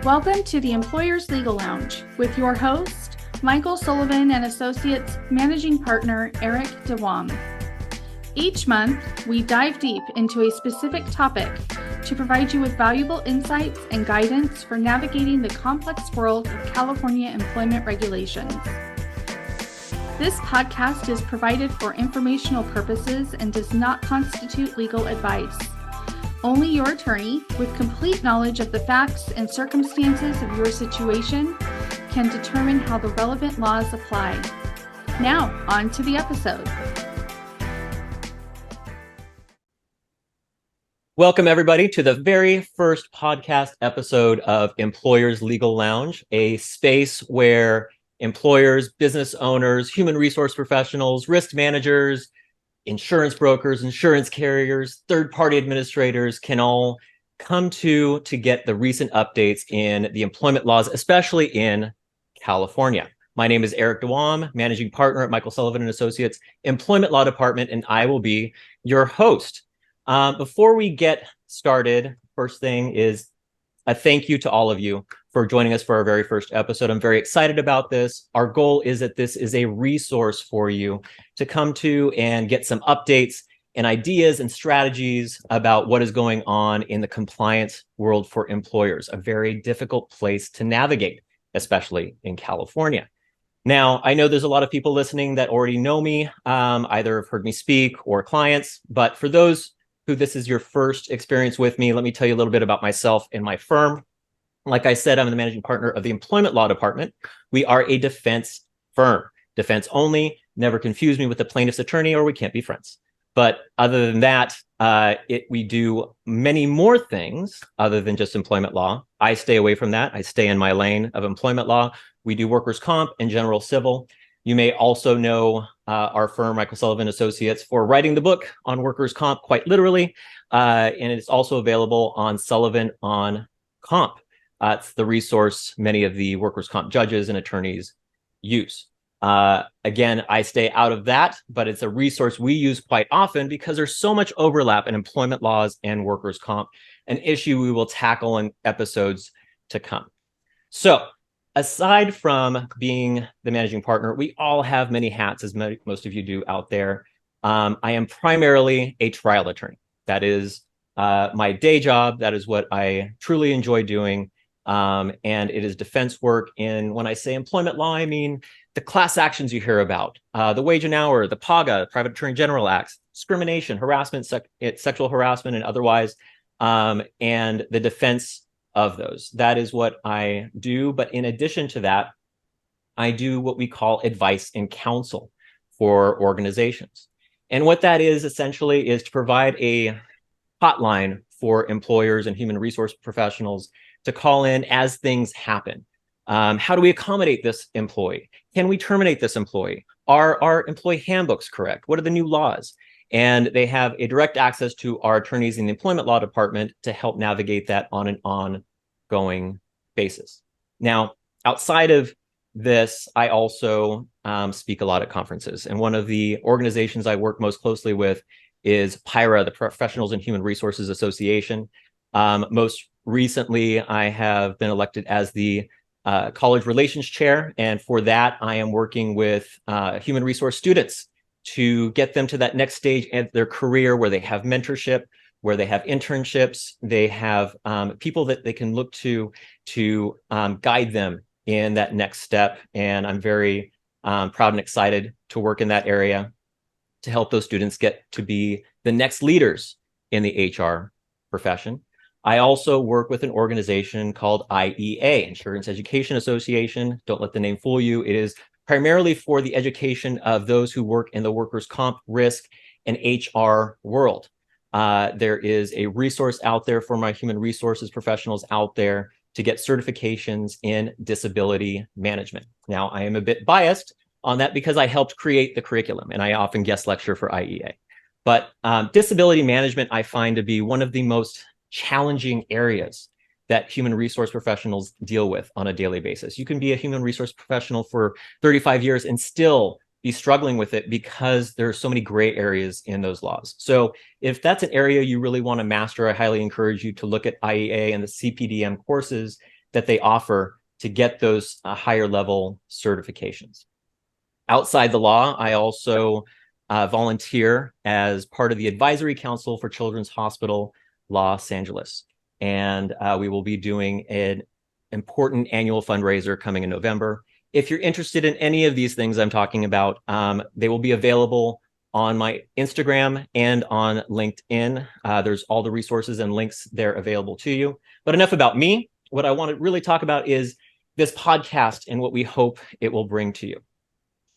Welcome to the Employers Legal Lounge with your host, Michael Sullivan Associates Managing Partner Eric DeWam. Each month, we dive deep into a specific topic to provide you with valuable insights and guidance for navigating the complex world of California employment regulations. This podcast is provided for informational purposes and does not constitute legal advice. Only your attorney, with complete knowledge of the facts and circumstances of your situation, can determine how the relevant laws apply. Now, on to the episode. Welcome, everybody, to the very first podcast episode of Employers Legal Lounge, a space where employers, business owners, human resource professionals, risk managers, insurance brokers, insurance carriers, third-party administrators can all come to get the recent updates in the employment laws, especially in California. My name is Eric DeWam, Managing Partner at Michael Sullivan Associates Employment Law Department, and I will be your host. Before we get started, first thing is a thank you to all of you for joining us for our very first episode. I'm very excited about this. Our goal is that this is a resource for you to come to and get some updates and ideas and strategies about what is going on in the compliance world for employers, a very difficult place to navigate, especially in California. Now, I know there's a lot of people listening that already know me, either have heard me speak or clients, but for those who this is your first experience with me, let me tell you a little bit about myself and my firm. Like I said, I'm the managing partner of the Employment Law Department. We are a defense firm. Defense only. Never confuse me with the plaintiff's attorney or we can't be friends. But other than that, we do many more things other than just employment law. I stay away from that. I stay in my lane of employment law. We do workers' comp and general civil. You may also know our firm, Michael Sullivan Associates, for writing the book on workers' comp, quite literally. And it's also available on Sullivan on Comp. It's the resource many of the workers' comp judges and attorneys use. Again, I stay out of that, but it's a resource we use quite often because there's so much overlap in employment laws and workers' comp, an issue we will tackle in episodes to come. So, aside from being the managing partner, we all have many hats, as most of you do out there. I am primarily a trial attorney. That is my day job. That is what I truly enjoy doing. And it is defense work. And when I say employment law, I mean the class actions you hear about, the wage and hour, the PAGA, Private Attorney General Acts, discrimination, harassment, sexual harassment, and otherwise, and the defense of those. That is what I do. But in addition to that, I do what we call advice and counsel for organizations. And what that is essentially is to provide a hotline for employers and human resource professionals to call in as things happen. How do we accommodate this employee? Can we terminate this employee? Are our employee handbooks correct? What are the new laws? And they have a direct access to our attorneys in the Employment Law Department to help navigate that on an ongoing basis. Now, outside of this, I also speak a lot at conferences. And one of the organizations I work most closely with is PIRA, the Professionals in Human Resources Association. Most recently, I have been elected as the College Relations Chair. And for that, I am working with human resource students to get them to that next stage in their career where they have mentorship, where they have internships, they have people that they can look to guide them in that next step. And I'm very proud and excited to work in that area to help those students get to be the next leaders in the HR profession. I also work with an organization called IEA, Insurance Education Association. Don't let the name fool you. It is primarily for the education of those who work in the workers' comp, risk, and HR world. There is a resource out there for my human resources professionals out there to get certifications in disability management. Now, I am a bit biased on that because I helped create the curriculum and I often guest lecture for IEA. But disability management, I find to be one of the most challenging areas that human resource professionals deal with on a daily basis. You can be a human resource professional for 35 years and still be struggling with it because there are so many gray areas in those laws. So if that's an area you really want to master, I highly encourage you to look at IEA and the CPDM courses that they offer to get those higher level certifications. Outside the law, I also volunteer as part of the Advisory Council for Children's Hospital Los Angeles. And we will be doing an important annual fundraiser coming in November. If you're interested in any of these things I'm talking about, they will be available on my Instagram and on LinkedIn. There's all the resources and links there available to you. But enough about me. What I want to really talk about is this podcast and what we hope it will bring to you.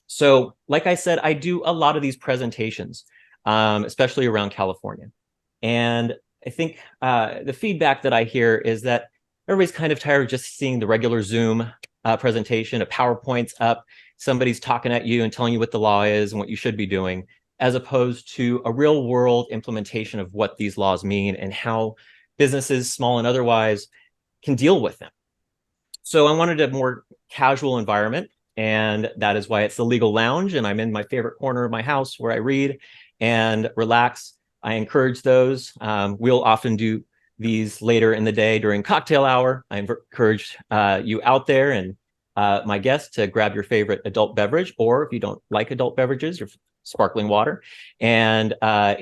So, like I said, I do a lot of these presentations, especially around California. And I think the feedback that I hear is that everybody's kind of tired of just seeing the regular Zoom presentation, a PowerPoint's up, somebody's talking at you and telling you what the law is and what you should be doing, as opposed to a real world implementation of what these laws mean and how businesses, small and otherwise, can deal with them. So I wanted a more casual environment. And that is why it's the Legal Lounge. And I'm in my favorite corner of my house where I read and relax. I encourage those. We'll often do these later in the day during cocktail hour. I encourage you out there and my guests to grab your favorite adult beverage, or if you don't like adult beverages, your sparkling water, and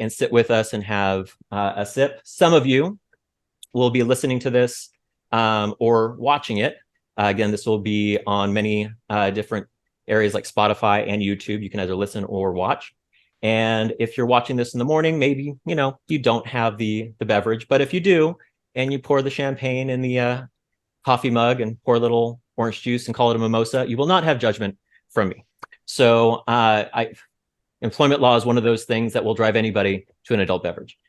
sit with us and have a sip. Some of you will be listening to this or watching it. Again, this will be on many different areas like Spotify and YouTube. You can either listen or watch. And if you're watching this in the morning, maybe, you don't have the beverage. But if you do, and you pour the champagne in the coffee mug and pour a little orange juice and call it a mimosa, you will not have judgment from me. So employment law is one of those things that will drive anybody to an adult beverage.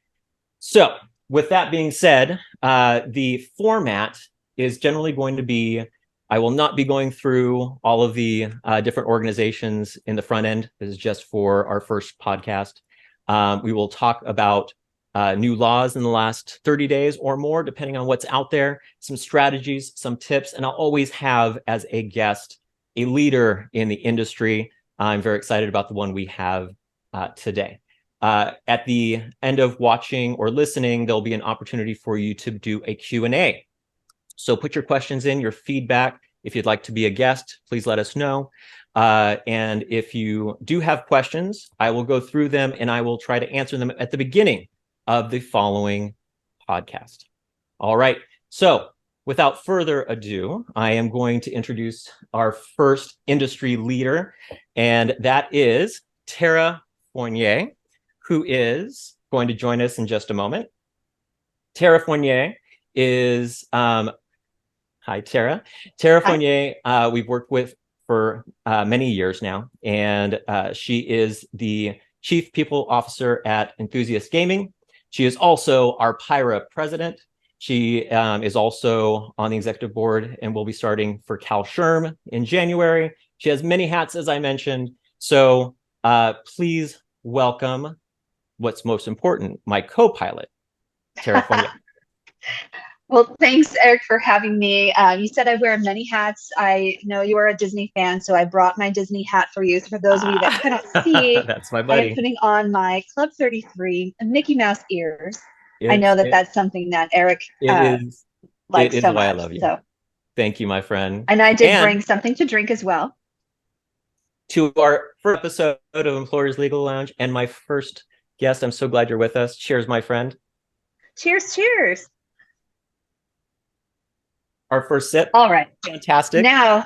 So with that being said, the format is generally going to be, I will not be going through all of the different organizations in the front end. This is just for our first podcast. We will talk about new laws in the last 30 days or more, depending on what's out there, some strategies, some tips, and I'll always have as a guest a leader in the industry. I'm very excited about the one we have today. At the end of watching or listening, there'll be an opportunity for you to do a Q&A. So put your questions in, your feedback. If you'd like to be a guest, please let us know. And if you do have questions, I will go through them and I will try to answer them at the beginning of the following podcast. All right. So without further ado, I am going to introduce our first industry leader, and that is Tara Fournier, who is going to join us in just a moment. Tara Fournier is... Hi, Tara. Tara Fournier, we've worked with for many years now, and she is the Chief People Officer at Enthusiast Gaming. She is also our PIRA president. She is also on the executive board and will be starting for Cal SHRM in January. She has many hats, as I mentioned. So please welcome, what's most important, my co-pilot, Tara Fournier. Well, thanks, Eric, for having me. You said I wear many hats. I know you are a Disney fan, so I brought my Disney hat for you. So for those of you that cannot see, that's my buddy. I am putting on my Club 33 Mickey Mouse ears. I know that's something that Eric likes so much. It is why I love you. So, thank you, my friend. And I did bring something to drink as well. To our first episode of Employers Legal Lounge and my first guest, I'm so glad you're with us. Cheers, my friend. Cheers, cheers. Our first sip. All right. Fantastic. Now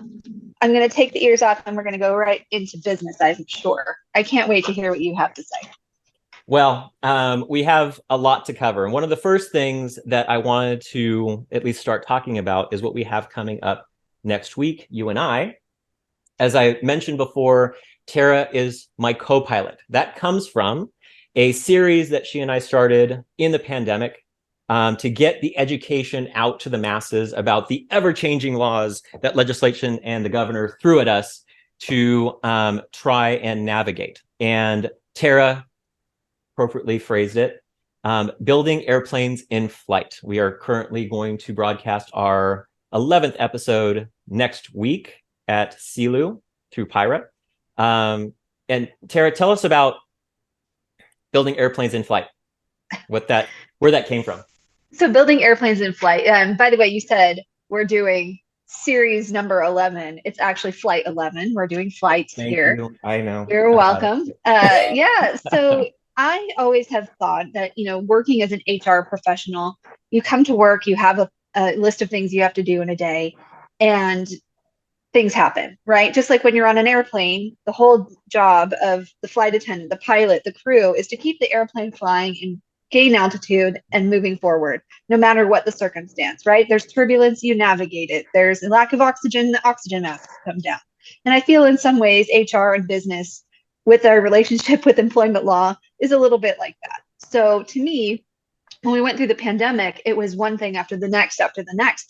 I'm going to take the ears off and we're going to go right into business, I'm sure. I can't wait to hear what you have to say. Well, we have a lot to cover. And one of the first things that I wanted to at least start talking about is what we have coming up next week, you and I. As I mentioned before, Tara is my co-pilot. That comes from a series that she and I started in the pandemic to get the education out to the masses about the ever-changing laws that legislation and the governor threw at us to try and navigate. And Tara appropriately phrased it, building airplanes in flight. We are currently going to broadcast our 11th episode next week at CELU through PIRA. And Tara, tell us about building airplanes in flight, where that came from. So building airplanes in flight. By the way, you said we're doing series number 11. It's actually flight 11. We're doing flights Thank here. you. I know. You're welcome. Yeah. So I always have thought that, working as an HR professional, you come to work, you have a list of things you have to do in a day, and things happen, right? Just like when you're on an airplane, the whole job of the flight attendant, the pilot, the crew is to keep the airplane flying and gain altitude and moving forward, no matter what the circumstance, right? There's turbulence, you navigate it. There's a lack of oxygen, the oxygen masks come down. And I feel in some ways, HR and business with our relationship with employment law is a little bit like that. So to me, when we went through the pandemic, it was one thing after the next,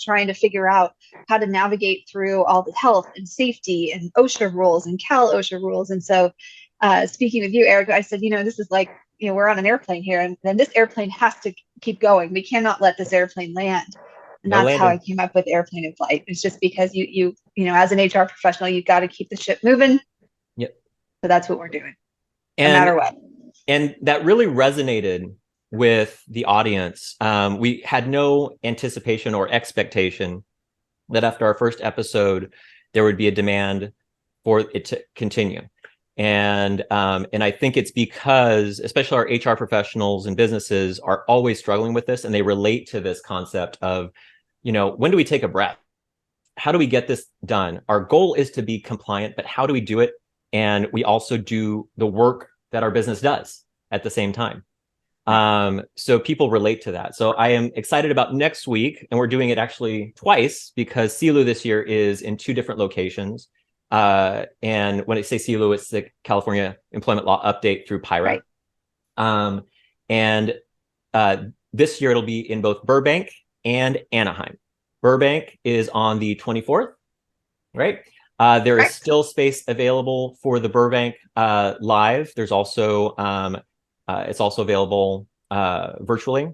trying to figure out how to navigate through all the health and safety and OSHA rules and Cal OSHA rules. And so speaking with you, Eric, I said, this is like, we're on an airplane here, and then this airplane has to keep going. We cannot let this airplane land. And No that's landing. how I came up with airplane in flight. It's just because you as an HR professional, you've got to keep the ship moving. Yep. So that's what we're doing, no matter what. And that really resonated with the audience. We had no anticipation or expectation that after our first episode, there would be a demand for it to continue. And I think it's because, especially our HR professionals and businesses are always struggling with this, and they relate to this concept of, when do we take a breath? How do we get this done? Our goal is to be compliant, but how do we do it? And we also do the work that our business does at the same time. So people relate to that. So I am excited about next week, and we're doing it actually twice because CELU this year is in 2 different locations. And when I say CELU, it's the California Employment Law Update through PIRA. Right. And this year it'll be in both Burbank and Anaheim. Burbank is on the 24th, right? There is still space available for the Burbank live. There's also it's also available virtually.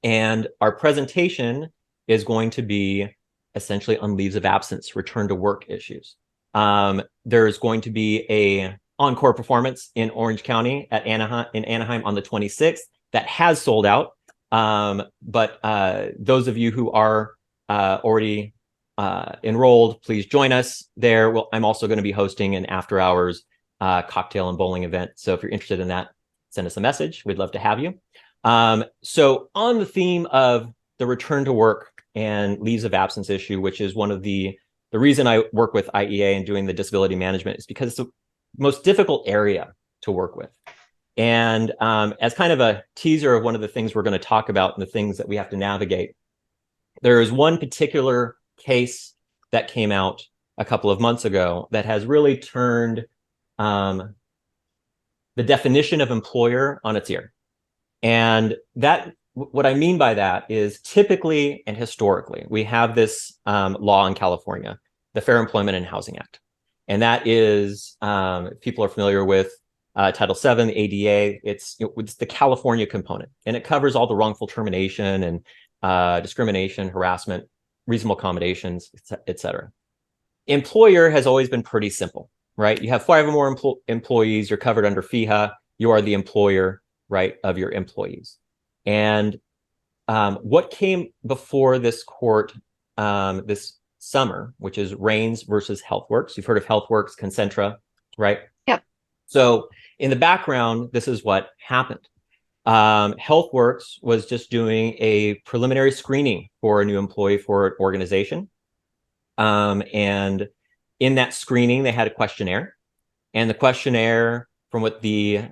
And our presentation is going to be essentially on leaves of absence, return to work issues. There's going to be a encore performance in Orange County in Anaheim on the 26th that has sold out. But those of you who are already enrolled, please join us there. Well, I'm also going to be hosting an after hours cocktail and bowling event. So if you're interested in that, send us a message. We'd love to have you. So on the theme of the return to work and leaves of absence issue, which is one of the reason I work with IEA and doing the disability management is because it's the most difficult area to work with. And as kind of a teaser of one of the things we're going to talk about and the things that we have to navigate, there is one particular case that came out a couple of months ago that has really turned the definition of employer on its ear. And that, what I mean by that is typically and historically, we have this law in California, the Fair Employment and Housing Act. And that is, people are familiar with Title VII, the ADA, it's the California component, and it covers all the wrongful termination and discrimination, harassment, reasonable accommodations, et cetera. Employer has always been pretty simple, right? You have 5 or more employees, you're covered under FEHA, you are the employer, right, of your employees. And what came before this court this summer, which is Raines versus HealthWorks. You've heard of HealthWorks, Concentra, right? Yep. So in the background, this is what happened. HealthWorks was just doing a preliminary screening for a new employee for an organization. And in that screening, they had a questionnaire. And the questionnaire, from what the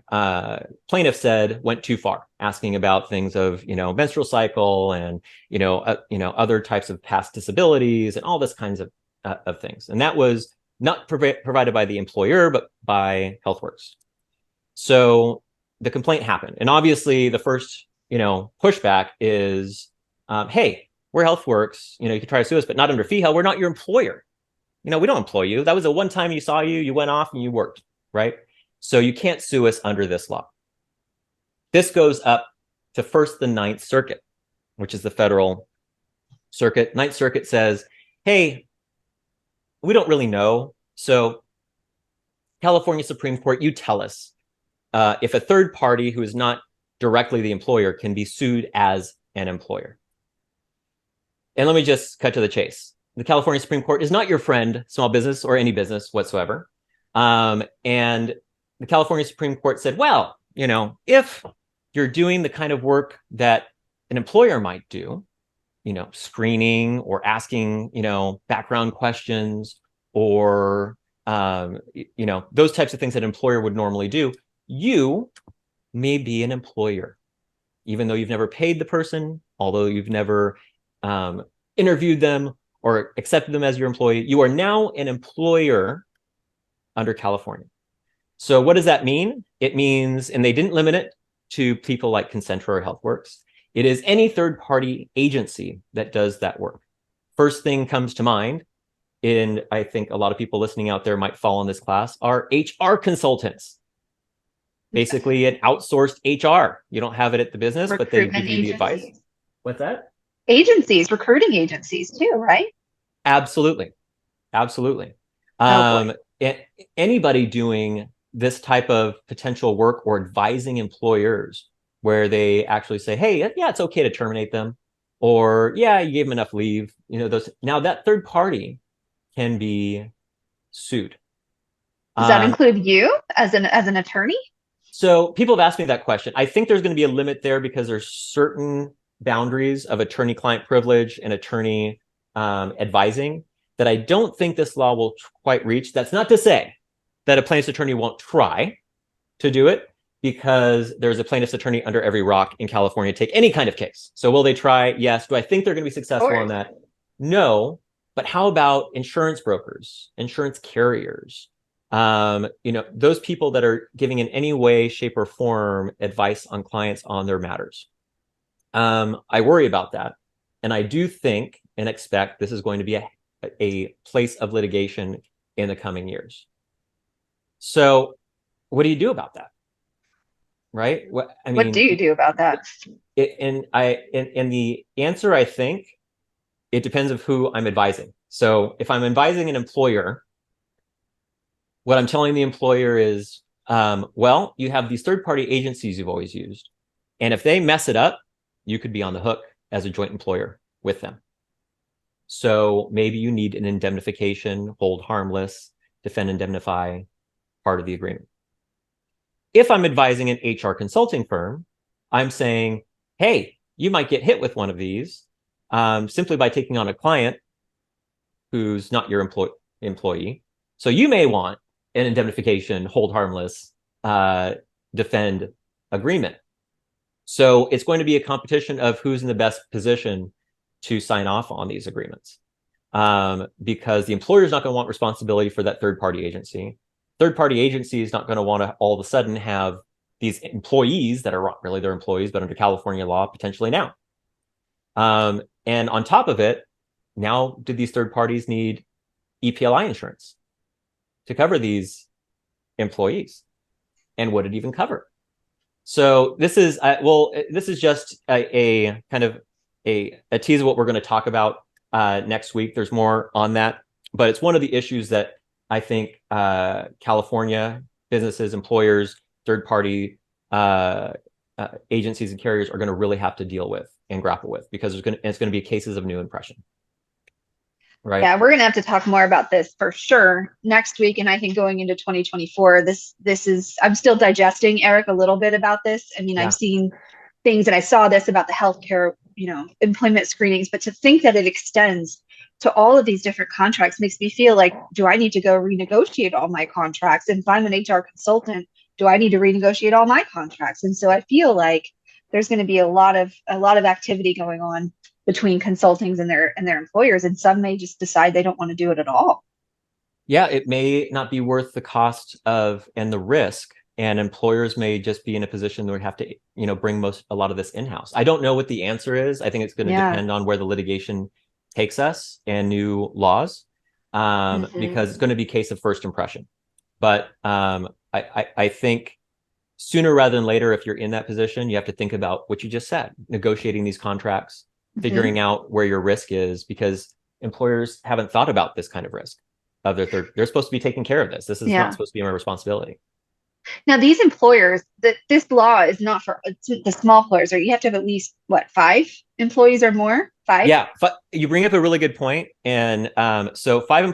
plaintiff said, went too far, asking about things of, menstrual cycle and, other types of past disabilities and all this kinds of things. And that was not provided by the employer, but by HealthWorks. So the complaint happened. And obviously the first, pushback is, hey, we're HealthWorks, you can try to sue us, but not under FEHA. We're not your employer. We don't employ you. That was a one time you saw you went off and you worked, right? So you can't sue us under this law. This goes up to first the Ninth Circuit, which is the federal circuit. Ninth Circuit says, hey, we don't really know. So California Supreme Court, you tell us if a third party who is not directly the employer can be sued as an employer. And let me just cut to the chase. The California Supreme Court is not your friend, small business or any business whatsoever. And the California Supreme Court said, well, if you're doing the kind of work that an employer might do, screening or asking, background questions or, those types of things that an employer would normally do, you may be an employer, even though you've never paid the person, although you've never interviewed them or accepted them as your employee. You are now an employer under California. So what does that mean? It means, and they didn't limit it to people like Concentra or HealthWorks. It is any third-party agency that does that work. First thing comes to mind, and I think a lot of people listening out there might fall in this class, are HR consultants. Basically, an outsourced HR. You don't have it at the business, but they give you the advice. What's that? Agencies, recruiting agencies too, right? Absolutely. Anybody doing this type of potential work or advising employers where they actually say, hey, yeah, it's okay to terminate them, or yeah, you gave them enough leave. Now that third party can be sued. Does that include you as an attorney? So people have asked me that question. I think there's going to be a limit there because there's certain boundaries of attorney-client privilege and attorney advising that I don't think this law will quite reach. That's not to say that a plaintiff's attorney won't try to do it, because there's a plaintiff's attorney under every rock in California to take any kind of case. So will they try? Yes. Do I think they're going to be successful on that? No. But how about insurance brokers, insurance carriers? Those people that are giving in any way, shape, or form advice on clients on their matters. I worry about that. And I do think and expect this is going to be a place of litigation in the coming years. So what do you do about that? Right? What do you do about that? And the answer, I think, it depends of who I'm advising. So if I'm advising an employer, what I'm telling the employer is, well, you have these third-party agencies you've always used. And if they mess it up, you could be on the hook as a joint employer with them. So maybe you need an indemnification, hold harmless, defend, indemnify part of the agreement. If I'm advising an HR consulting firm, I'm saying, hey, you might get hit with one of these simply by taking on a client who's not your employee. So you may want an indemnification, hold harmless, defend agreement. So it's going to be a competition of who's in the best position to sign off on these agreements, because the employer is not going to want responsibility for that third-party agency. Third-party agency is not going to want to all of a sudden have these employees that are not really their employees, but under California law, potentially now. And on top of it, now, do these third parties need EPLI insurance to cover these employees? And would it even cover? So this is, this is just a kind of a tease of what we're going to talk about next week. There's more on that, but it's one of the issues that I think California businesses, employers, third-party agencies and carriers are going to really have to deal with and grapple with, because it's going to be cases of new impression. Right. Yeah, we're going to have to talk more about this for sure next week. And I think going into 2024, this is, I'm still digesting, Eric, a little bit about this. I mean, yeah. I've seen things, and I saw this about the healthcare, employment screenings, but to think that it extends to all of these different contracts makes me feel like, do I need to go renegotiate all my contracts? And if I'm an HR consultant, do I need to renegotiate all my contracts? And so I feel like there's going to be a lot of activity going on between consultings and their employers, and some may just decide they don't want to do it at all. Yeah, it may not be worth the cost of and the risk, and employers may just be in a position where they have to, bring a lot of this in-house. I don't know what the answer is. I think it's going to depend on where the litigation takes us and new laws, because it's going to be a case of first impression. But I think sooner rather than later, if you're in that position, you have to think about what you just said, negotiating these contracts, figuring out where your risk is, because employers haven't thought about this kind of risk of they're supposed to be taking care of this. This is not supposed to be my responsibility. Now, these employers, this law is not for the small employers, right? You have to have at least 5 employees or more, 5? Yeah, you bring up a really good point. And so 5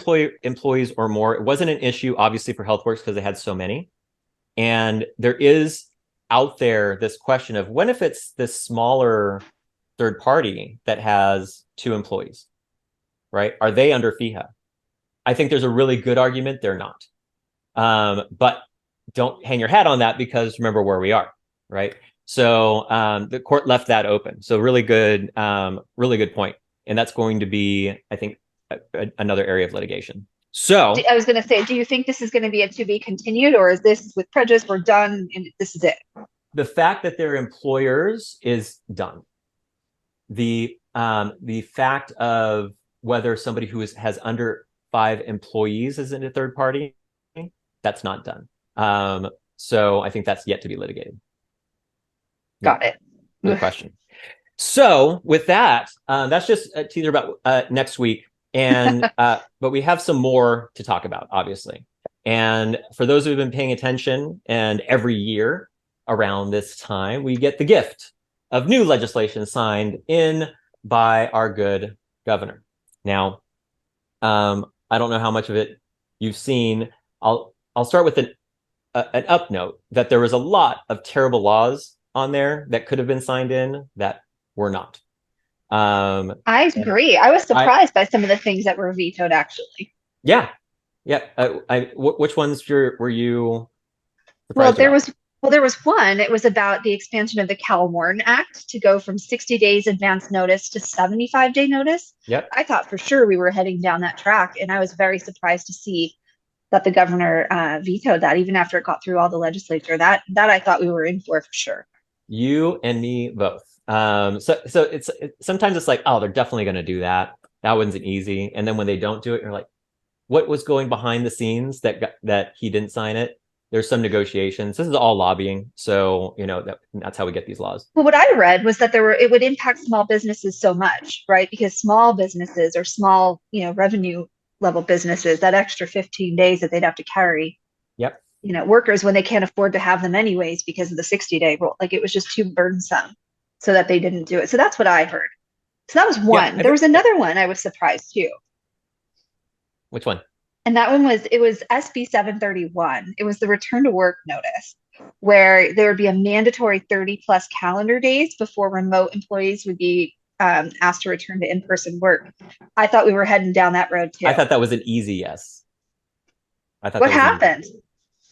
employees or more, it wasn't an issue, obviously, for HealthWorks because they had so many. And there is out there this question of when if it's this smaller third party that has 2 employees, right? Are they under FEHA? I think there's a really good argument they're not. But don't hang your hat on that because remember where we are, right? So the court left that open. So really good point. And that's going to be, I think, another area of litigation. So I was going to say, do you think this is going to be a to be continued, or is this with prejudice, we're done and this is it? The fact that they're employers is done. The fact of whether somebody who has under 5 employees is in a third party, that's not done. So I think that's yet to be litigated. Got it. Good question. So with that, that's just a teaser about next week. And but we have some more to talk about, obviously. And for those who have been paying attention, and every year around this time, we get the gift of new legislation signed in by our good governor. Now, I don't know how much of it you've seen. I'll start with an up note that there was a lot of terrible laws on there that could have been signed in that were not. I agree. I was surprised by some of the things that were vetoed, actually. Yeah. Which ones were you Well, surprised there was one. It was about the expansion of the Cal-Warren Act to go from 60 days advance notice to 75-day notice. Yep. I thought for sure we were heading down that track, and I was very surprised to see that the governor vetoed that, even after it got through all the legislature. That I thought we were in for sure. You and me both. So it's sometimes it's like, oh, they're definitely going to do that. That wasn't easy. And then when they don't do it, you're like, what was going behind the scenes that he didn't sign it? There's some negotiations. This is all lobbying. So, that's how we get these laws. Well, what I read was that it would impact small businesses so much, right? Because small businesses or small, revenue level businesses, that extra 15 days that they'd have to carry. Yep. Workers when they can't afford to have them anyways because of the 60-day rule. Like it was just too burdensome so that they didn't do it. So that's what I heard. So that was one. Yeah, there was another one I was surprised too. Which one? And that one was SB 731. It was the return to work notice where there would be a mandatory 30 plus calendar days before remote employees would be asked to return to in-person work. I thought we were heading down that road too. I thought that was an easy yes. What happened?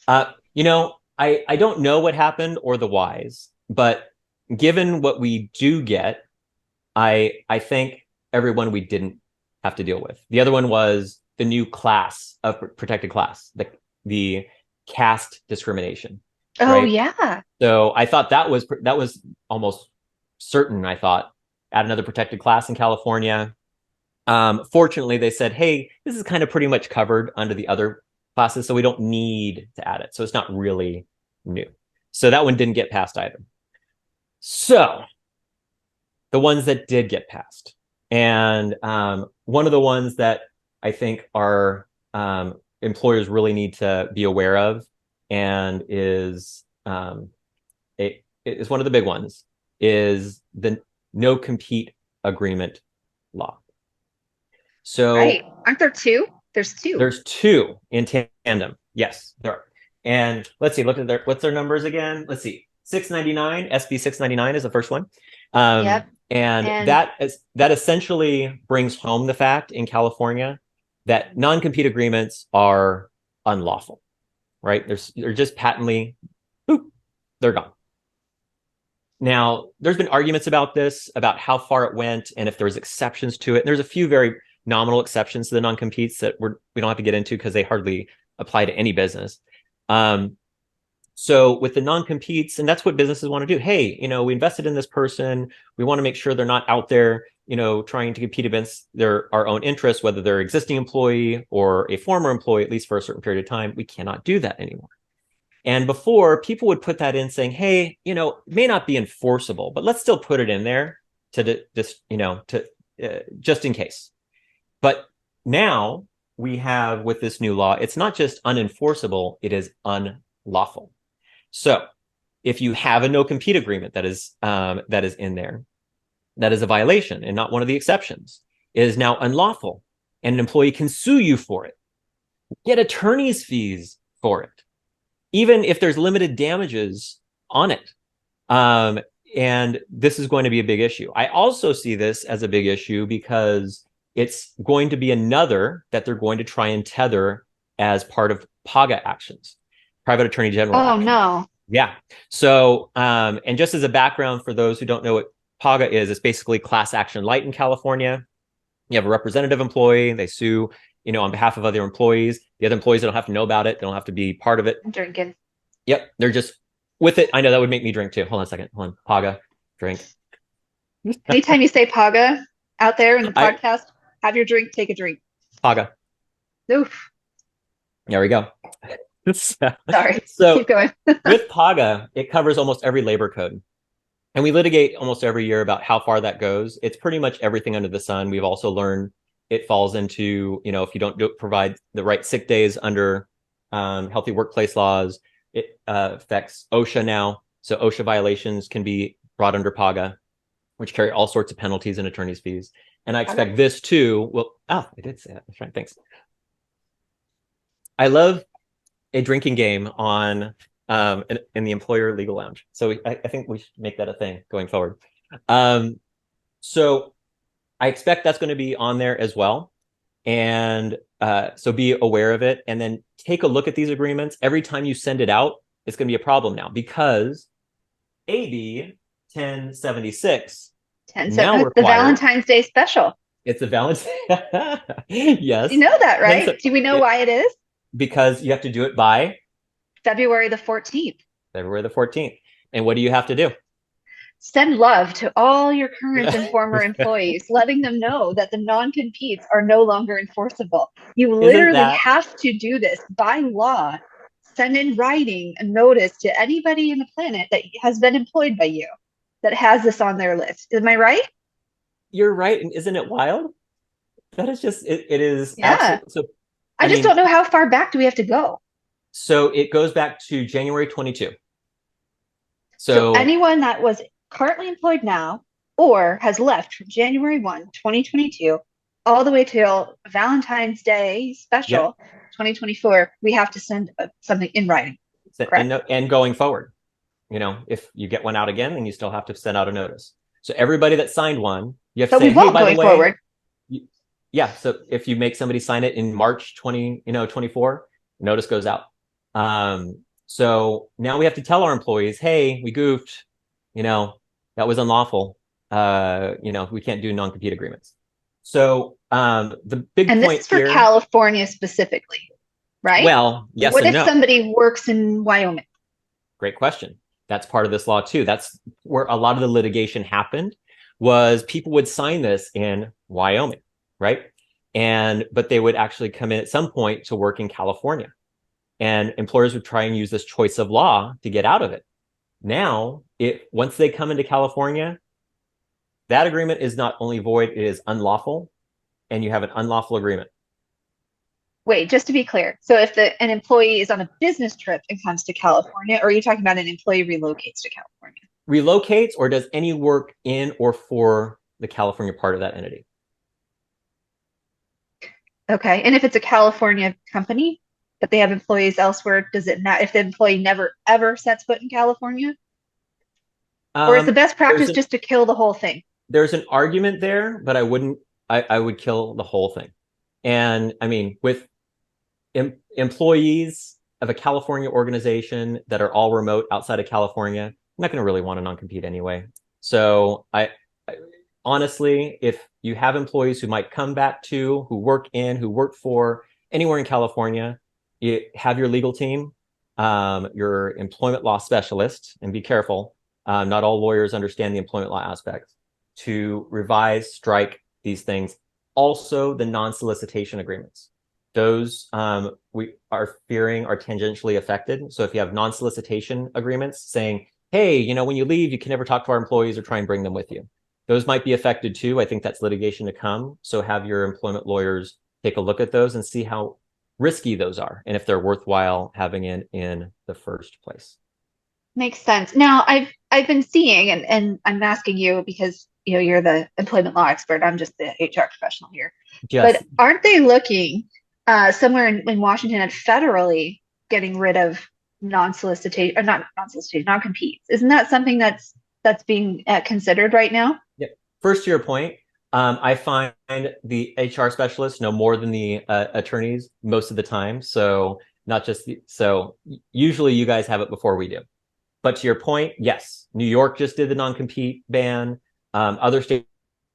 I don't know what happened or the whys, but given what we do get, I think everyone we didn't have to deal with. The other one was the new class of protected class, the caste discrimination. Oh, right? yeah. So I thought that was almost certain. I thought add another protected class in California. Fortunately, they said, hey, this is kind of pretty much covered under the other classes, so we don't need to add it. So it's not really new. So that one didn't get passed either. So the ones that did get passed, and one of the ones that I think our employers really need to be aware of, and is one of the big ones, is the no compete agreement law. So right. Aren't there two? There's two. There's two in tandem. Yes, there are. And let's see, what's their numbers again? Let's see. 699, SB 699 is the first one. Yep. And that essentially brings home the fact in California that non-compete agreements are unlawful, right? They're just patently, they're gone. Now, there's been arguments about this, about how far it went and if there's exceptions to it. And there's a few very nominal exceptions to the non-competes that we don't have to get into because they hardly apply to any business. So with the non-competes, and that's what businesses want to do. Hey, we invested in this person. We want to make sure they're not out there, trying to compete against our own interests, whether they're an existing employee or a former employee, at least for a certain period of time. We cannot do that anymore. And before, people would put that in saying, hey, it may not be enforceable, but let's still put it in there just in case. But now we have, with this new law, it's not just unenforceable, it is unlawful. So if you have a no compete agreement that is in there, that is a violation and not one of the exceptions. It is now unlawful, and an employee can sue you for it. Get attorney's fees for it, even if there's limited damages on it. And this is going to be a big issue. I also see this as a big issue because it's going to be another that they're going to try and tether as part of PAGA actions, private attorney general. Oh, actions. no. Yeah. So, and just as a background for those who don't know what PAGA is, it's basically class action light in California. You have a representative employee, they sue, on behalf of other employees. The other employees don't have to know about it. They don't have to be part of it. I'm drinking. Yep. They're just with it. I know that would make me drink too. Hold on a second. Hold on. PAGA, drink. Anytime you say PAGA out there in the podcast, have your drink, take a drink. PAGA. Oof. There we go. Sorry. So keep going. with PAGA, it covers almost every labor code. And we litigate almost every year about how far that goes. It's pretty much everything under the sun. We've also learned it falls into, if you don't provide the right sick days under healthy workplace laws, it affects OSHA now. So OSHA violations can be brought under PAGA, which carry all sorts of penalties and attorney's fees. And I expect this too. Well, I did say that. That's right. Thanks. I love a drinking game on in the employer legal lounge. So I think we should make that a thing going forward. So I expect that's going to be on there as well. And so be aware of it, and then take a look at these agreements. Every time you send it out, it's going to be a problem now, because AB 1076 now requires the Valentine's Day special. It's a Valentine. Yes. You know that, right? Do we know why it is? Because you have to do it by February the 14th. February the 14th. And what do you have to do? Send love to all your current and former employees, letting them know that the non-competes are no longer enforceable. You literally have to do this by law. Send in writing a notice to anybody in the planet that has been employed by you that has this on their list. Am I right? You're right. And isn't it wild? That is just, it is. Yeah. So, I mean, don't know how far back do we have to go? So it goes back to January 22. So anyone that was currently employed now or has left from January 1, 2022, all the way till Valentine's Day special 2024, we have to send something in writing. And going forward, if you get one out again, then you still have to send out a notice. So everybody that signed one, you have to say, hey, by the way, forward. Yeah. So if you make somebody sign it in March 2024, notice goes out. So now we have to tell our employees, hey, we goofed, that was unlawful. We can't do non-compete agreements. So the big point this is for California specifically, right? Well, yes. What and if somebody works in Wyoming? Great question. That's part of this law too. That's where a lot of the litigation happened, was people would sign this in Wyoming, right? But they would actually come in at some point to work in California. And employers would try and use this choice of law to get out of it. Now, once they come into California, that agreement is not only void, it is unlawful, and you have an unlawful agreement. Wait, just to be clear. So if an employee is on a business trip and comes to California, or are you talking about an employee relocates to California? Relocates or does any work in or for the California part of that entity. Okay. And if it's a California company, but they have employees elsewhere, does it not, if the employee never ever sets foot in California? Or is the best practice just to kill the whole thing? There's an argument there, but I would kill the whole thing. And I mean, with employees of a California organization that are all remote outside of California, I'm not going to really want a non-compete anyway. So I honestly, if you have employees who might come back to, who work for anywhere in California, you have your legal team, your employment law specialist, and be careful. Not all lawyers understand the employment law aspects, to revise, strike these things. Also, the non-solicitation agreements. Those we are fearing are tangentially affected. So if you have non-solicitation agreements saying, hey, when you leave, you can never talk to our employees or try and bring them with you. Those might be affected too. I think that's litigation to come. So have your employment lawyers take a look at those and see how risky those are and if they're worthwhile having in the first place. Makes sense. Now, I've been seeing, and I'm asking you because you're the employment law expert. I'm just the HR professional here. Just But aren't they looking somewhere in Washington at federally getting rid of non-solicitation, or not non-solicitation, non-competes? Isn't that something that's being considered right now? Yep. First, to your point, I find the HR specialists know more than the attorneys most of the time. So not just so usually you guys have it before we do. But to your point, yes, New York just did the non-compete ban. Other states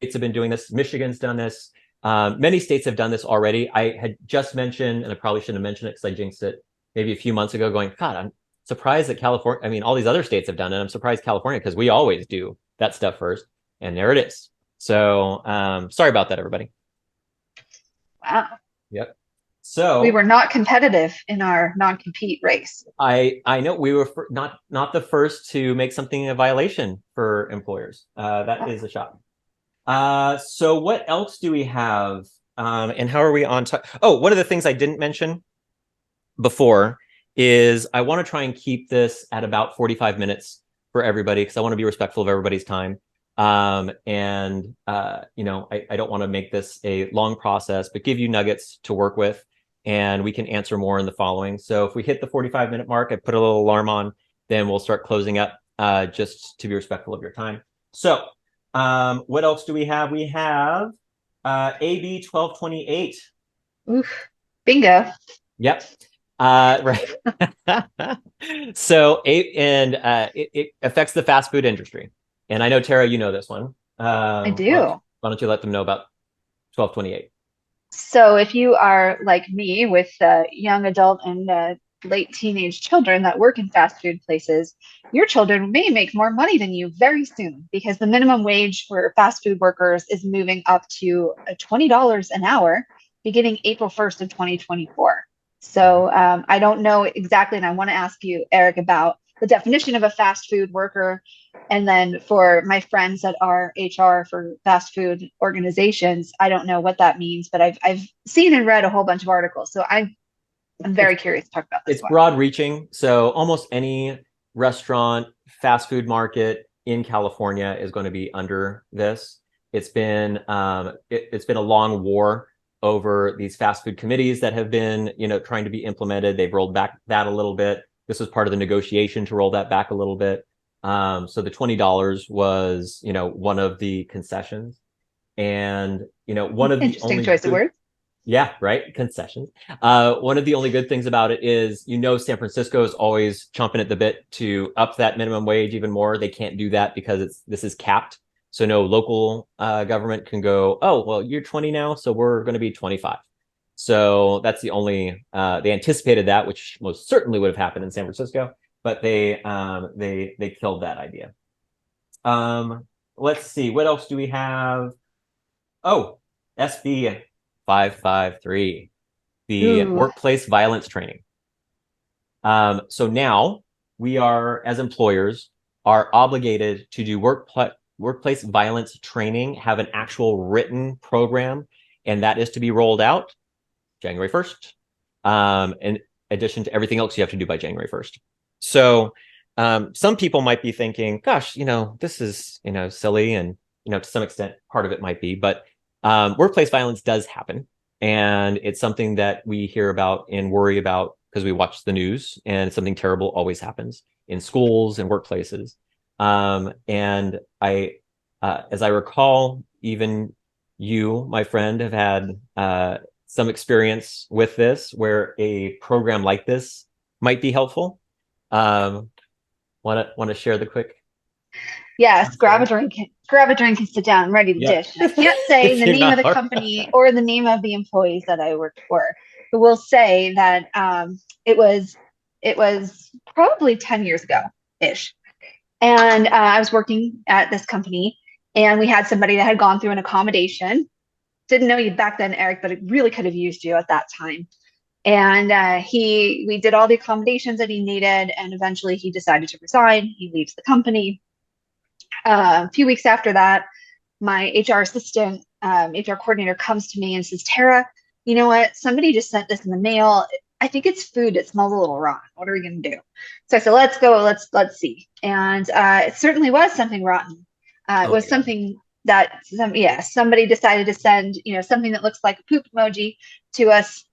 have been doing this. Michigan's done this. Many states have done this already. I had just mentioned, and I probably shouldn't have mentioned it because I jinxed it maybe a few months ago, going, God, I'm surprised that California, I mean, all these other states have done it. I'm surprised California, because we always do that stuff first. And there it is. So sorry about that, everybody. Wow. Yep. So we were not competitive in our non-compete race. I know we were not the first to make something a violation for employers. That is a shock. So what else do we have? And how are we on time? Oh, one of the things I didn't mention before is I want to try and keep this at about 45 minutes for everybody, because I want to be respectful of everybody's time. I don't want to make this a long process, but give you nuggets to work with, and we can answer more in the following. So if we hit the 45-minute mark, I put a little alarm on, then we'll start closing up, just to be respectful of your time. So what else do we have? We have AB 1228. Oof. Bingo. Yep. Right. So it affects the fast food industry. And I know, Tara, you know this one. I do. Why don't you let them know about 1228? So if you are like me with young adult and late teenage children that work in fast food places, your children may make more money than you very soon, because the minimum wage for fast food workers is moving up to $20 an hour beginning April 1st of 2024. So I don't know exactly, and I want to ask you, Eric, about the definition of a fast food worker. And then for my friends that are HR for fast food organizations, I don't know what that means, but I've seen and read a whole bunch of articles. So I'm very curious to talk about this. It's broad reaching. So almost any restaurant, fast food market in California is going to be under this. It's been it's been a long war over these fast food committees that have been, trying to be implemented. They've rolled back that a little bit. This was part of the negotiation to roll that back a little bit. So the $20 was, one of the concessions, and one of the interesting choice of words. Yeah, right. Concessions. One of the only good things about it is, San Francisco is always chomping at the bit to up that minimum wage even more. They can't do that because this is capped. So no local government can go, oh, well, you're 20 now, so we're going to be 25. So that's the only, they anticipated that, which most certainly would have happened in San Francisco, but they killed that idea. Let's see, what else do we have? Oh, SB 553, the workplace violence training. So now we are, as employers, are obligated to do workplace violence training, have an actual written program, and that is to be rolled out January 1st, in addition to everything else you have to do by January 1st. So some people might be thinking, gosh, this is, silly, and, to some extent, part of it might be, but workplace violence does happen. And it's something that we hear about and worry about because we watch the news, and something terrible always happens in schools and workplaces. And I, as I recall, even you, my friend, have had some experience with this, where a program like this might be helpful. Want to share the quick? Yes, grab a drink and sit down. I'm ready to dish. I can't say the name of the company or the name of the employees that I worked for, but we'll say that it was probably 10 years ago ish. And I was working at this company, and we had somebody that had gone through an accommodation. Didn't know you back then, Eric, but it really could have used you at that time. And we did all the accommodations that he needed, and eventually he decided to resign. He leaves the company. A few weeks after that, my HR assistant, HR coordinator, comes to me and says, Tara, you know what? Somebody just sent this in the mail. I think it's food. It smells a little rotten. What are we going to do? So I said, let's go. Let's see. And it certainly was something rotten. It was something somebody decided to send, something that looks like a poop emoji to us.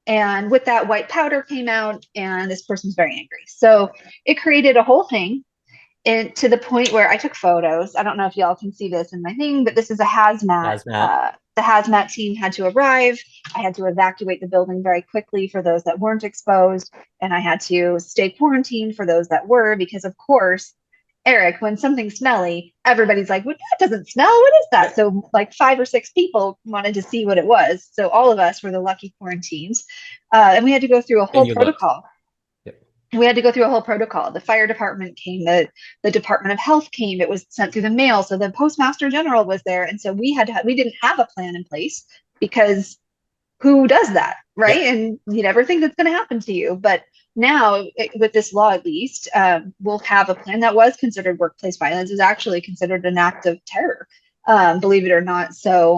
And with that, white powder came out, and this person was very angry. So it created a whole thing, and to the point where I took photos. I don't know if y'all can see this in my thing, but this is a hazmat. The hazmat team had to arrive. I had to evacuate the building very quickly for those that weren't exposed, and I had to stay quarantined for those that were, because of course, Eric, when something's smelly, everybody's like, well, that doesn't smell. What is that? So like 5 or 6 people wanted to see what it was. So all of us were the lucky quarantines. And we had to go through a whole protocol. We had to go through a whole protocol. The fire department came, the Department of Health came, it was sent through the mail. So the Postmaster General was there. And so we didn't have a plan in place, because who does that, right? Yep. And you never think that's going to happen to you. But now, with this law, at least, we'll have a plan. That was considered workplace violence. Is actually considered an act of terror, believe it or not. So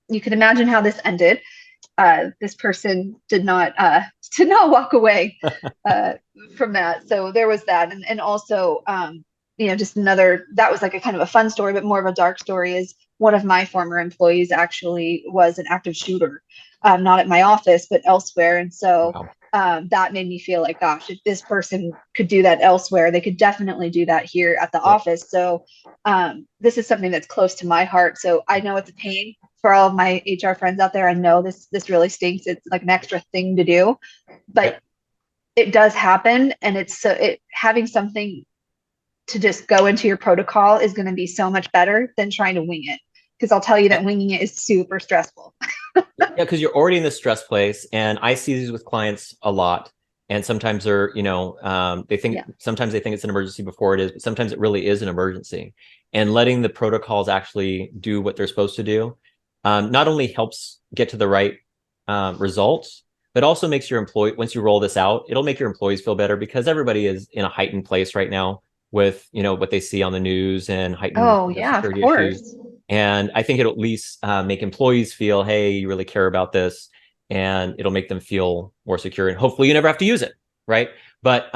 you can imagine how this ended. This person did not walk away from that. So there was that, and also just another, that was like a kind of a fun story, but more of a dark story, is one of my former employees actually was an active shooter, not at my office, but elsewhere. And so that made me feel like, gosh, if this person could do that elsewhere, they could definitely do that here at the office. So this is something that's close to my heart. So I know it's a pain for all of my HR friends out there. I know this really stinks. It's like an extra thing to do, but it does happen. And having something to just go into your protocol is going to be so much better than trying to wing it. Because I'll tell you that winging it is super stressful. Yeah, because you're already in the stress place. And I see these with clients a lot. And sometimes they're, sometimes they think it's an emergency before it is, but sometimes it really is an emergency. And letting the protocols actually do what they're supposed to do not only helps get to the right results, but also makes your employee, once you roll this out, it'll make your employees feel better, because everybody is in a heightened place right now with, what they see on the news and heightened security issues. And I think it'll at least make employees feel, hey, you really care about this, and it'll make them feel more secure. And hopefully you never have to use it, right? But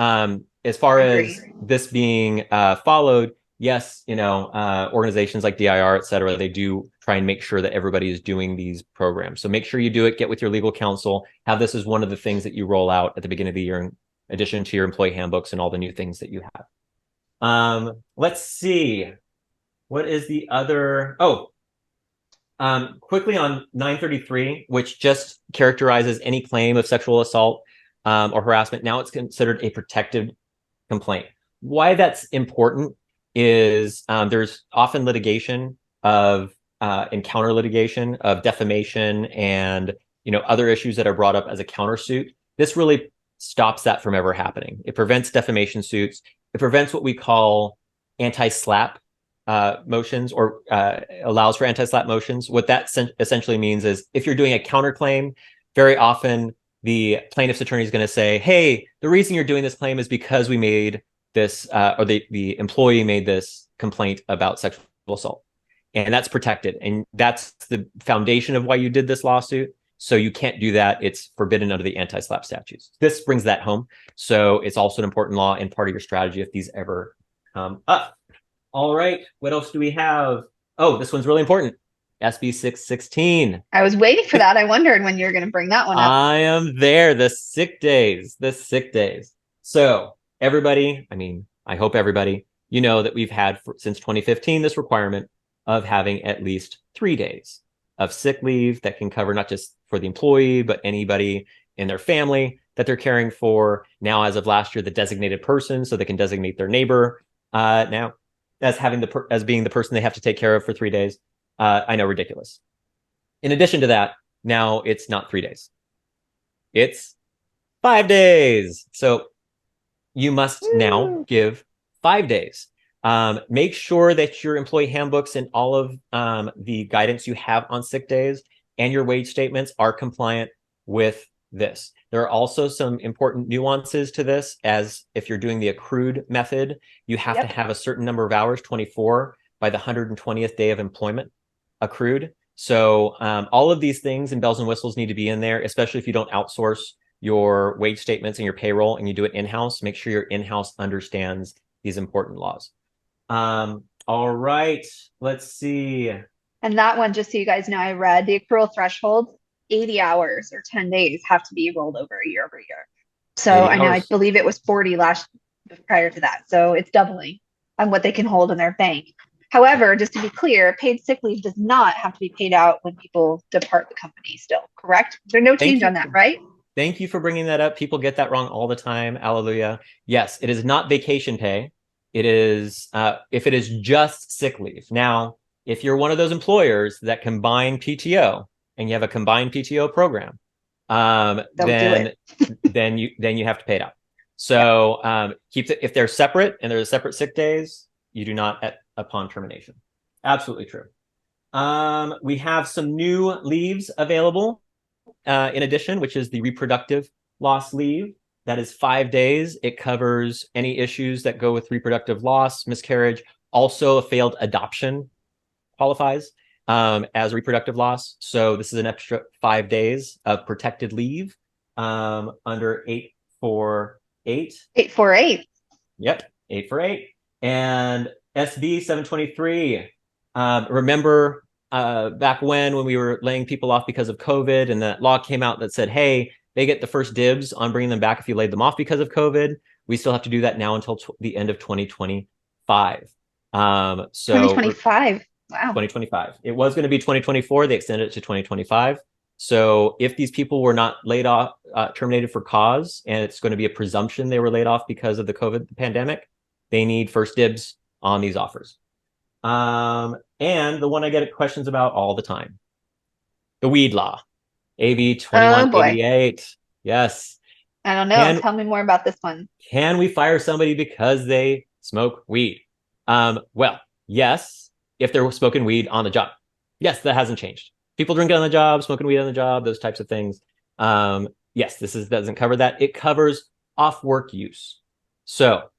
as far as this being followed, yes, organizations like DIR, et cetera, they do try and make sure that everybody is doing these programs. So make sure you do it, get with your legal counsel, have this as one of the things that you roll out at the beginning of the year, in addition to your employee handbooks and all the new things that you have. Let's see. What is the other? Quickly on 933, which just characterizes any claim of sexual assault or harassment. Now it's considered a protected complaint. Why that's important is there's often litigation of encounter litigation of defamation and other issues that are brought up as a countersuit. This really stops that from ever happening. It prevents defamation suits. It prevents what we call anti-SLAPP motions, or allows for anti-SLAPP motions. What that essentially means is, if you're doing a counterclaim, very often the plaintiff's attorney is going to say, hey, the reason you're doing this claim is because we made this, or the employee made this complaint about sexual assault. And that's protected. And that's the foundation of why you did this lawsuit. So you can't do that. It's forbidden under the anti-SLAPP statutes. This brings that home. So it's also an important law and part of your strategy if these ever come up. All right. What else do we have? Oh, this one's really important. SB 616. I was waiting for that. I wondered when you were going to bring that one up. I am there. The sick days. So everybody, I hope everybody, that we've had since 2015 this requirement of having at least 3 days of sick leave that can cover not just for the employee, but anybody in their family that they're caring for. Now, as of last year, the designated person, so they can designate their neighbor now as being the person they have to take care of for 3 days. I know, ridiculous. In addition to that, now it's not 3 days. It's 5 days. So you must now give 5 days. Make sure that your employee handbooks and all of the guidance you have on sick days and your wage statements are compliant with this. There are also some important nuances to this, as if you're doing the accrued method, you have to have a certain number of hours, 24, by the 120th day of employment accrued. So all of these things and bells and whistles need to be in there, especially if you don't outsource your wage statements and your payroll and you do it in-house. Make sure your in-house understands these important laws. All right. Let's see. And that one, just so you guys know, I read the accrual threshold, 80 hours or 10 days have to be rolled over year over year. So 80 I know, I hours. believe it was 40 prior to that. So it's doubling on what they can hold in their bank. However, just to be clear, paid sick leave does not have to be paid out when people depart the company still, correct? There's no change on that, right? Thank you for bringing that up. People get that wrong all the time. Hallelujah. Yes, it is not vacation pay. It is, if it is just sick leave. Now, if you're one of those employers that combine PTO and you have a combined PTO program, then you have to pay it out. So if they're separate and there's separate sick days, you do not upon termination. Absolutely true. We have some new leaves available in addition, which is the reproductive loss leave. That is 5 days. It covers any issues that go with reproductive loss, miscarriage. Also, a failed adoption qualifies as reproductive loss. So this is an extra 5 days of protected leave under 848. 848. Yep, 848. And SB 723. Remember back when we were laying people off because of COVID and that law came out that said, hey, they get the first dibs on bringing them back if you laid them off because of COVID. We still have to do that now until the end of 2025. 2025. Wow. 2025. It was going to be 2024. They extended it to 2025. So if these people were not laid off, terminated for cause, and it's going to be a presumption they were laid off because of the COVID pandemic, they need first dibs on these offers. And the one I get questions about all the time, the weed law, AB 2188. Yes. I don't know. Tell me more about this one. Can we fire somebody because they smoke weed? Well, yes, if they're smoking weed on the job. Yes, that hasn't changed. People drinking on the job, smoking weed on the job, those types of things. Yes, doesn't cover that. It covers off work use. So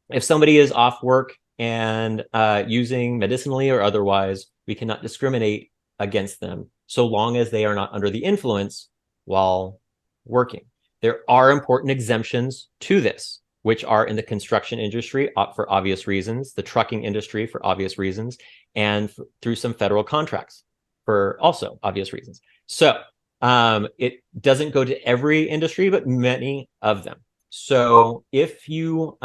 if somebody is off work and using medicinally or otherwise, we cannot discriminate against them so long as they are not under the influence while working. There are important exemptions to this, which are in the construction industry for obvious reasons, the trucking industry for obvious reasons, and through some federal contracts for also obvious reasons. So it doesn't go to every industry, but many of them. So if you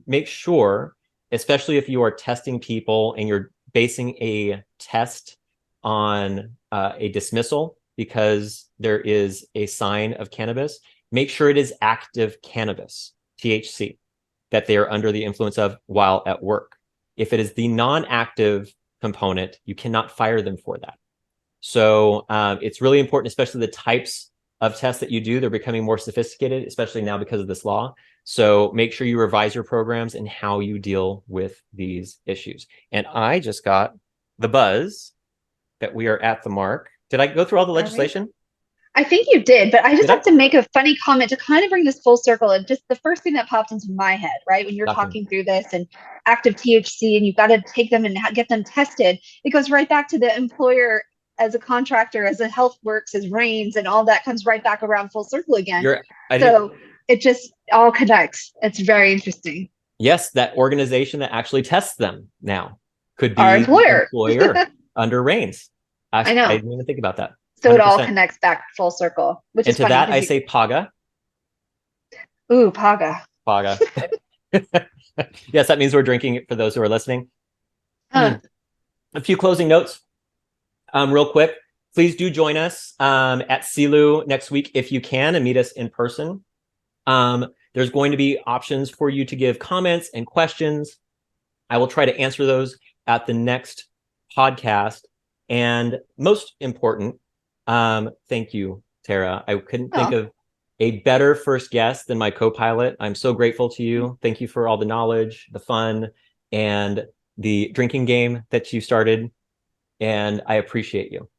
make sure, especially if you are testing people and you're basing a test on a dismissal because there is a sign of cannabis, make sure it is active cannabis, THC, that they are under the influence of while at work. If it is the non-active component, you cannot fire them for that. So it's really important, especially the types of tests that you do. They're becoming more sophisticated, especially now because of this law. So make sure you revise your programs and how you deal with these issues. And I just got the buzz that we are at the mark. Did I go through all the legislation? I think you did, but I just have to make a funny comment to kind of bring this full circle. And just the first thing that pops into my head, right, when you're talking through this and active THC and you've got to take them and get them tested, it goes right back to the employer as a contractor, as a health works, as RAINS, and all that comes right back around full circle again. So it just all connects. It's very interesting. Yes, that organization that actually tests them now could be our employer under RAINS. I know. I didn't even think about that. 100%. So it all connects back full circle. Which is to that, I say PAGA. Ooh, PAGA. PAGA. Yes, that means we're drinking it for those who are listening. A few closing notes. Real quick, please do join us at CELU next week if you can and meet us in person. There's going to be options for you to give comments and questions. I will try to answer those at the next podcast. And most important, thank you, Tara. I couldn't think of a better first guest than my co-pilot. I'm so grateful to you. Thank you for all the knowledge, the fun, and the drinking game that you started. And I appreciate you.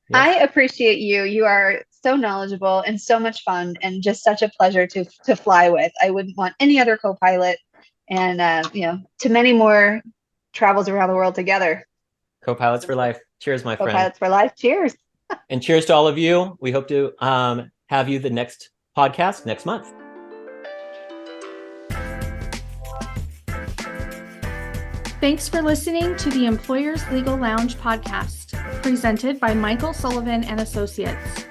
Yes. I appreciate you. You are so knowledgeable and so much fun and just such a pleasure to fly with. I wouldn't want any other co-pilot, and to many more travels around the world together. Co-pilots for life. Cheers, my friend. Co-pilots for life. Cheers. And cheers to all of you. We hope to have you the next podcast next month. Thanks for listening to the Employers Legal Lounge podcast, presented by Michael Sullivan Associates.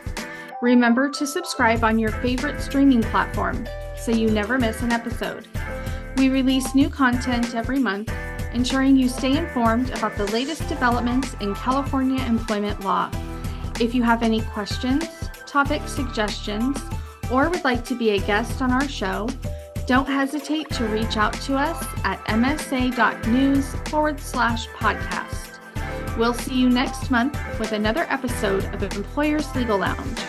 Remember to subscribe on your favorite streaming platform so you never miss an episode. We release new content every month, ensuring you stay informed about the latest developments in California employment law. If you have any questions, topic suggestions, or would like to be a guest on our show, don't hesitate to reach out to us at msa.news/podcast. We'll see you next month with another episode of Employers Legal Lounge.